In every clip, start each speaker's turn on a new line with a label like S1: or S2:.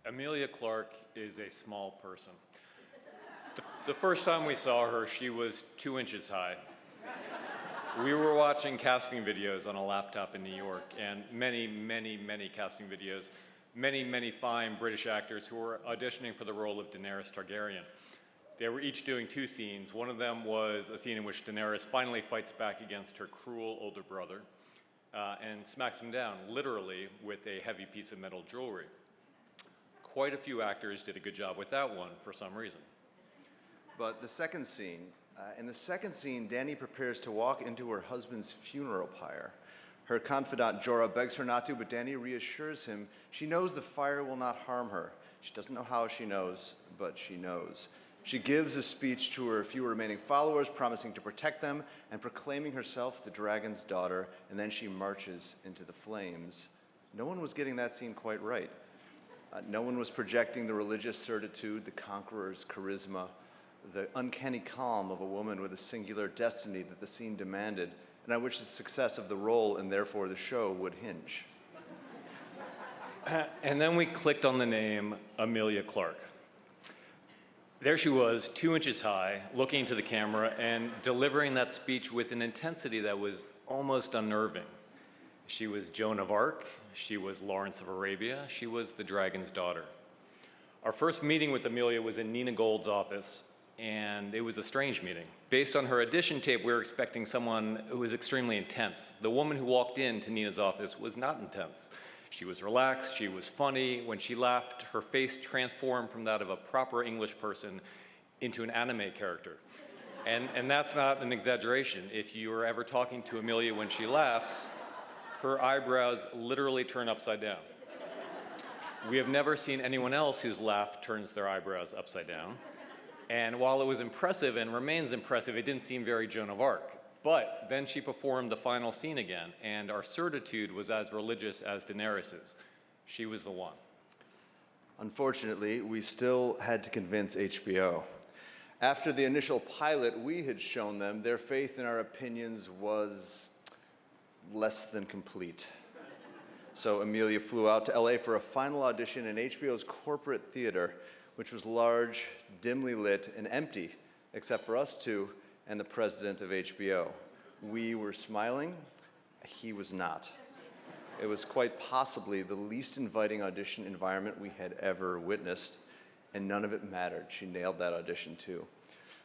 S1: Emilia Clarke is a small person. The first time we saw her, she was 2 inches high. We were watching casting videos on a laptop in New York, and many casting videos, many fine British actors who were auditioning for the role of Daenerys Targaryen. They were each doing 2 scenes. One of them was a scene in which Daenerys finally fights back against her cruel older brother and smacks him down, literally, with a heavy piece of metal jewelry. Quite a few actors did a good job with that one for some reason.
S2: But the second scene, in the second scene, Dany prepares to walk into her husband's funeral pyre. Her confidant Jorah begs her not to, but Dany reassures him she knows the fire will not harm her. She doesn't know how she knows, but she knows. She gives a speech to her few remaining followers, promising to protect them and proclaiming herself the dragon's daughter, and then she marches into the flames. No one was getting that scene quite right. No one was projecting the religious certitude, the conqueror's charisma, the uncanny calm of a woman with a singular destiny that the scene demanded, and on which the success of the role and therefore the show would hinge.
S1: And then we clicked on the name Emilia Clarke. There she was, 2 inches high, looking into the camera and delivering that speech with an intensity that was almost unnerving. She was Joan of Arc, she was Lawrence of Arabia, she was the dragon's daughter. Our first meeting with Emilia was in Nina Gold's office, and it was a strange meeting. Based on her audition tape, we were expecting someone who was extremely intense. The woman who walked into Nina's office was not intense. She was relaxed, she was funny. When she laughed, her face transformed from that of a proper English person into an anime character. And that's not an exaggeration. If you were ever talking to Emilia when she laughs, her eyebrows literally turn upside down. We have never seen anyone else whose laugh turns their eyebrows upside down. And while it was impressive and remains impressive, it didn't seem very Joan of Arc. But then she performed the final scene again, and our certitude was as religious as Daenerys's. She was the one.
S2: Unfortunately, we still had to convince HBO. After the initial pilot we had shown them, their faith in our opinions was less than complete. So Emilia flew out to LA for a final audition in HBO's corporate theater, which was large, dimly lit, and empty, except for us two and the president of HBO. We were smiling, he was not. It was quite possibly the least inviting audition environment we had ever witnessed, and none of it mattered. She nailed that audition too.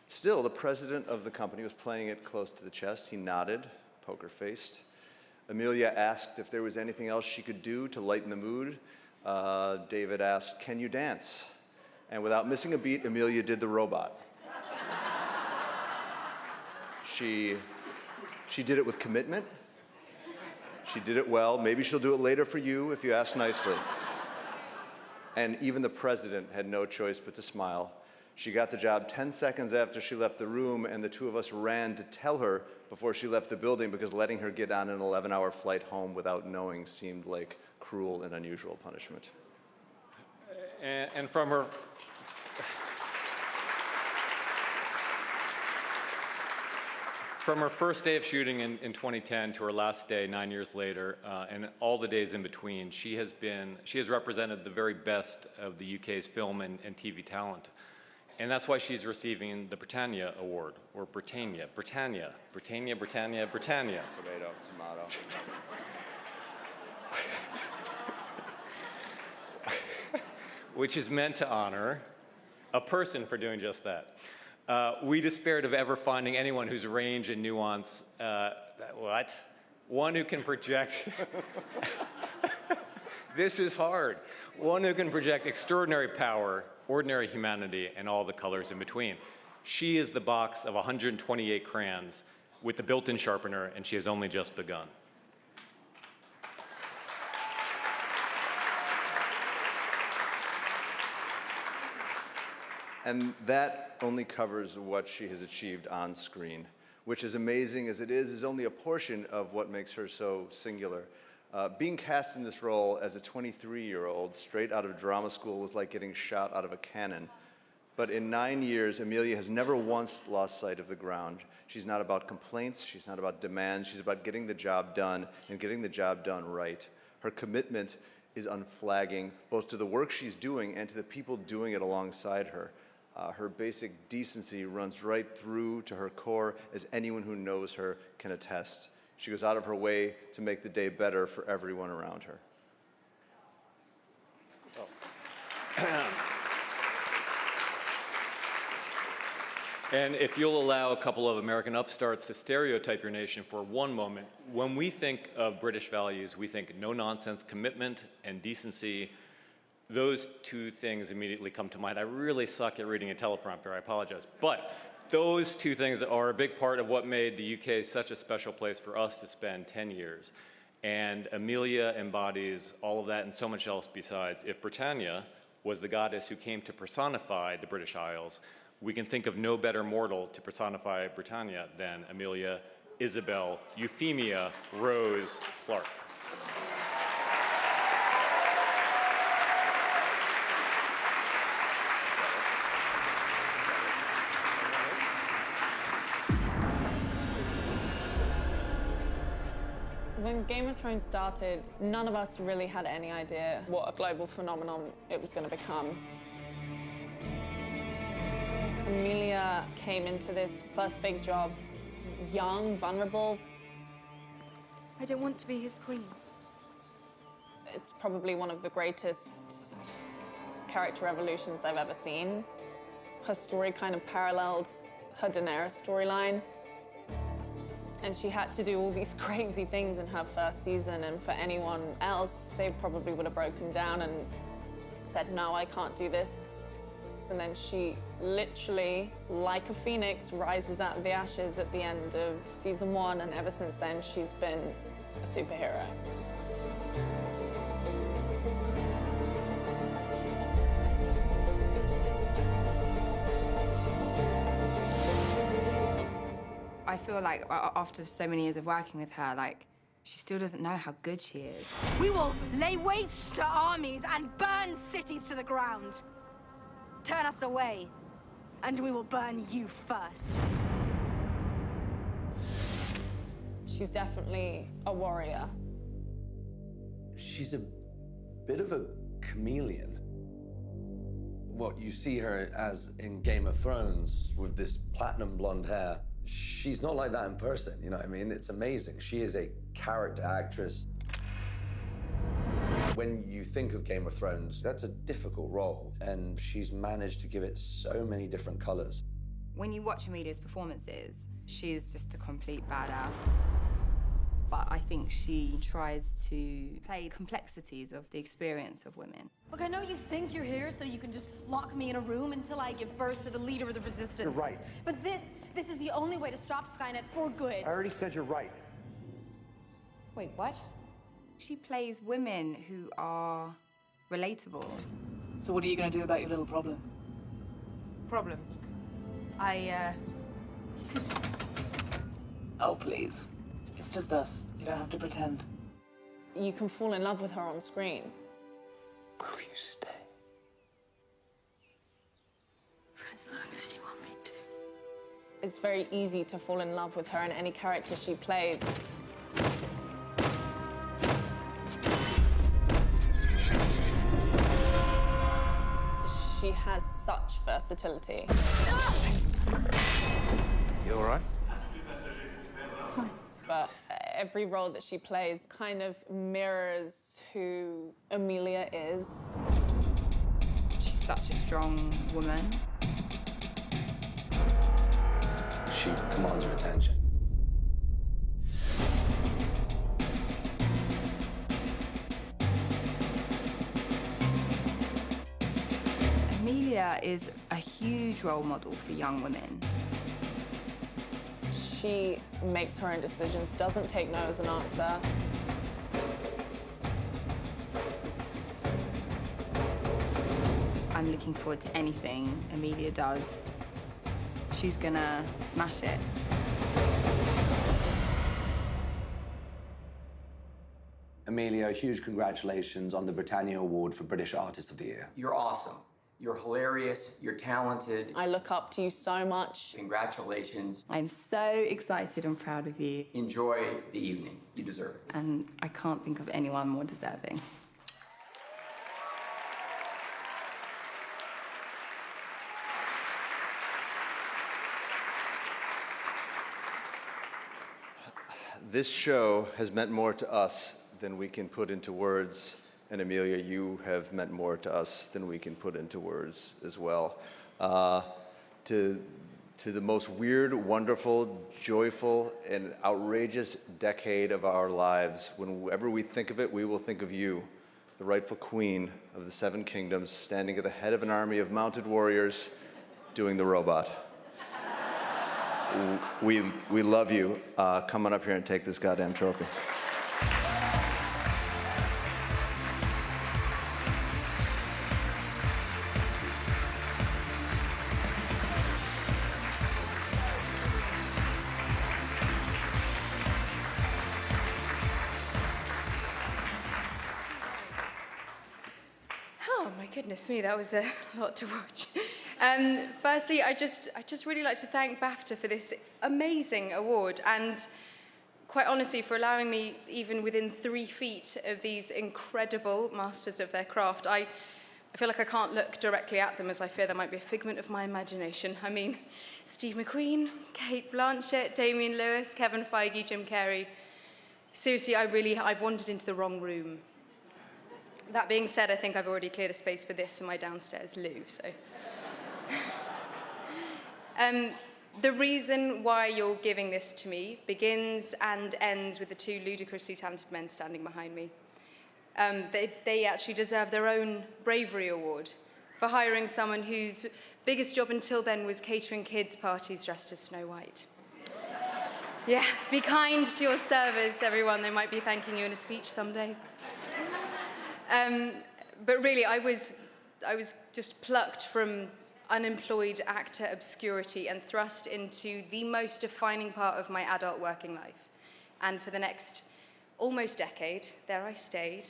S2: Still, the president of the company was playing it close to the chest. He nodded, poker-faced. Emilia asked if there was anything else she could do to lighten the mood. David asked, "Can you dance?" And without missing a beat, Emilia did the robot. She did it with commitment. She did it well. Maybe she'll do it later for you if you ask nicely. And even the president had no choice but to smile. She got the job 10 seconds after she left the room, and the two of us ran to tell her before she left the building because letting her get on an 11-hour flight home without knowing seemed like cruel and unusual punishment.
S1: And from her first day of shooting in 2010 to her last day 9 years later, and all the days in between, she has represented the very best of the UK's film and TV talent. And that's why she's receiving the Britannia Award, or Britannia. Tomato, tomato. Which is meant to honor a person for doing just that. We despaired of ever finding anyone whose range and nuance, one who can project, this is hard, one who can project extraordinary power, ordinary humanity, and all the colors in between. She is the box of 128 crayons with the built-in sharpener, and she has only just begun.
S2: And that only covers what she has achieved on screen, which, as amazing as it is only a portion of what makes her so singular. Being cast in this role as a 23-year-old straight out of drama school was like getting shot out of a cannon. But in 9 years, Emilia has never once lost sight of the ground. She's not about complaints, she's not about demands, she's about getting the job done and getting the job done right. Her commitment is unflagging, both to the work she's doing and to the people doing it alongside her. Her basic decency runs right through to her core, as anyone who knows her can attest. She goes out of her way to make the day better for everyone around her.
S1: And if you'll allow a couple of American upstarts to stereotype your nation for one moment, when we think of British values, we think no-nonsense commitment and decency. Those two things immediately come to mind. I really suck at reading a teleprompter, I apologize. But those two things are a big part of what made the UK such a special place for us to spend 10 years. And Emilia embodies all of that and so much else besides. If Britannia was the goddess who came to personify the British Isles, we can think of no better mortal to personify Britannia than Emilia, Isabel, Euphemia, Rose, Clarke.
S3: When Game of Thrones started, none of us really had any idea what a global phenomenon it was going to become. Emilia came into this first big job, young, vulnerable.
S4: I don't want to be his queen.
S3: It's probably one of the greatest character evolutions I've ever seen. Her story kind of paralleled her Daenerys storyline. And she had to do all these crazy things in her first season, and for anyone else, they probably would have broken down and said, no, I can't do this. And then she literally, like a phoenix, rises out of the ashes at the end of season 1, and ever since then, she's been a superhero.
S5: I feel like after so many years of working with her, like, she still doesn't know how good she is.
S6: We will lay waste to armies and burn cities to the ground. Turn us away, and we will burn you first.
S3: She's definitely a warrior.
S7: She's a bit of a chameleon. What you see her as in Game of Thrones with this platinum blonde hair, she's not like that in person, you know what I mean? It's amazing. She is a character actress. When you think of Game of Thrones, that's a difficult role, and she's managed to give it so many different colors.
S5: When you watch Emilia's performances, she's just a complete badass. But I think she tries to play complexities of the experience of women.
S6: Look, I know you think you're here so you can just lock me in a room until I give birth to the leader of the resistance.
S8: You're right.
S6: But this is the only way to stop Skynet for good.
S8: I already said you're right.
S6: Wait, what?
S5: She plays women who are relatable.
S9: So what are you going to do about your little problem?
S5: Problem?
S9: Oh, please. It's just us. You don't have to pretend.
S3: You can fall in love with her on screen.
S9: Will you stay?
S4: For as long as you want me to.
S3: It's very easy to fall in love with her in any character she plays. She has such versatility.
S2: You all right?
S4: Fine.
S3: But every role that she plays kind of mirrors who Emilia is.
S5: She's such a strong woman.
S7: She commands your attention.
S5: Emilia is a huge role model for young women.
S3: She makes her own decisions, doesn't take no as an answer.
S5: I'm looking forward to anything Emilia does. She's gonna smash it.
S10: Emilia, huge congratulations on the Britannia Award for British Artist of the Year.
S11: You're awesome. You're hilarious. You're talented.
S3: I look up to you so much.
S11: Congratulations.
S5: I'm so excited and proud of you.
S11: Enjoy the evening. You deserve it.
S5: And I can't think of anyone more deserving.
S2: This show has meant more to us than we can put into words. And Emilia, you have meant more to us than we can put into words as well. To the most weird, wonderful, joyful, and outrageous decade of our lives, whenever we think of it, we will think of you, the rightful queen of the Seven Kingdoms, standing at the head of an army of mounted warriors, doing the robot. We love you. Come on up here and take this goddamn trophy.
S8: Oh my goodness me, that was a lot to watch. Firstly, I just really like to thank BAFTA for this amazing award, and quite honestly for allowing me, even within 3 feet of these incredible masters of their craft. I feel like I can't look directly at them, as I fear that might be a figment of my imagination. I mean, Steve McQueen, Kate Blanchett, Damian Lewis, Kevin Feige, Jim Carrey. Seriously, I've wandered into the wrong room. That being said, I think I've already cleared a space for this in my downstairs loo, so. The reason why you're giving this to me begins and ends with the 2 ludicrously talented men standing behind me. They actually deserve their own bravery award for hiring someone whose biggest job until then was catering kids' parties dressed as Snow White. Yeah, be kind to your servers, everyone. They might be thanking you in a speech someday. But really, I was just plucked from unemployed actor obscurity and thrust into the most defining part of my adult working life. And for the next almost decade, there I stayed,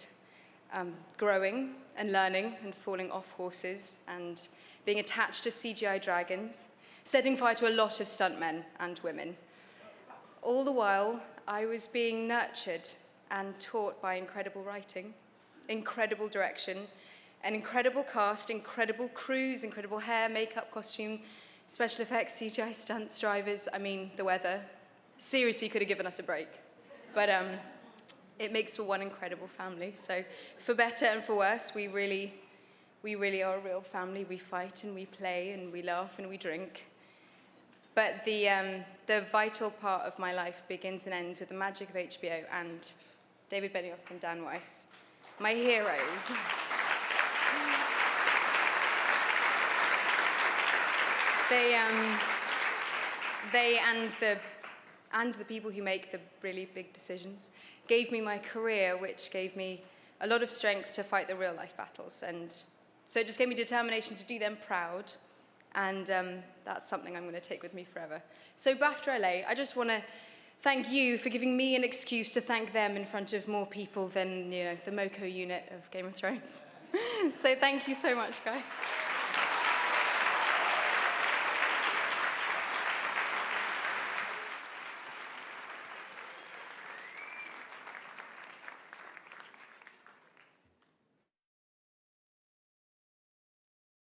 S8: growing and learning and falling off horses and being attached to CGI dragons, setting fire to a lot of stuntmen and women. All the while, I was being nurtured and taught by incredible writing, incredible direction, an incredible cast, incredible crews, incredible hair, makeup, costume, special effects, CGI stunts, drivers, I mean, the weather. Seriously, you could have given us a break. But it makes for one incredible family. So for better and for worse, we really are a real family. We fight and we play and we laugh and we drink. But the vital part of my life begins and ends with the magic of HBO and David Benioff and Dan Weiss, my heroes. They and the people who make the really big decisions gave me my career, which gave me a lot of strength to fight the real life battles. And so it just gave me determination to do them proud. And that's something I'm going to take with me forever. So BAFTA LA, I just want to thank you for giving me an excuse to thank them in front of more people than, you know, the Moco unit of Game of Thrones. So thank you so much, guys.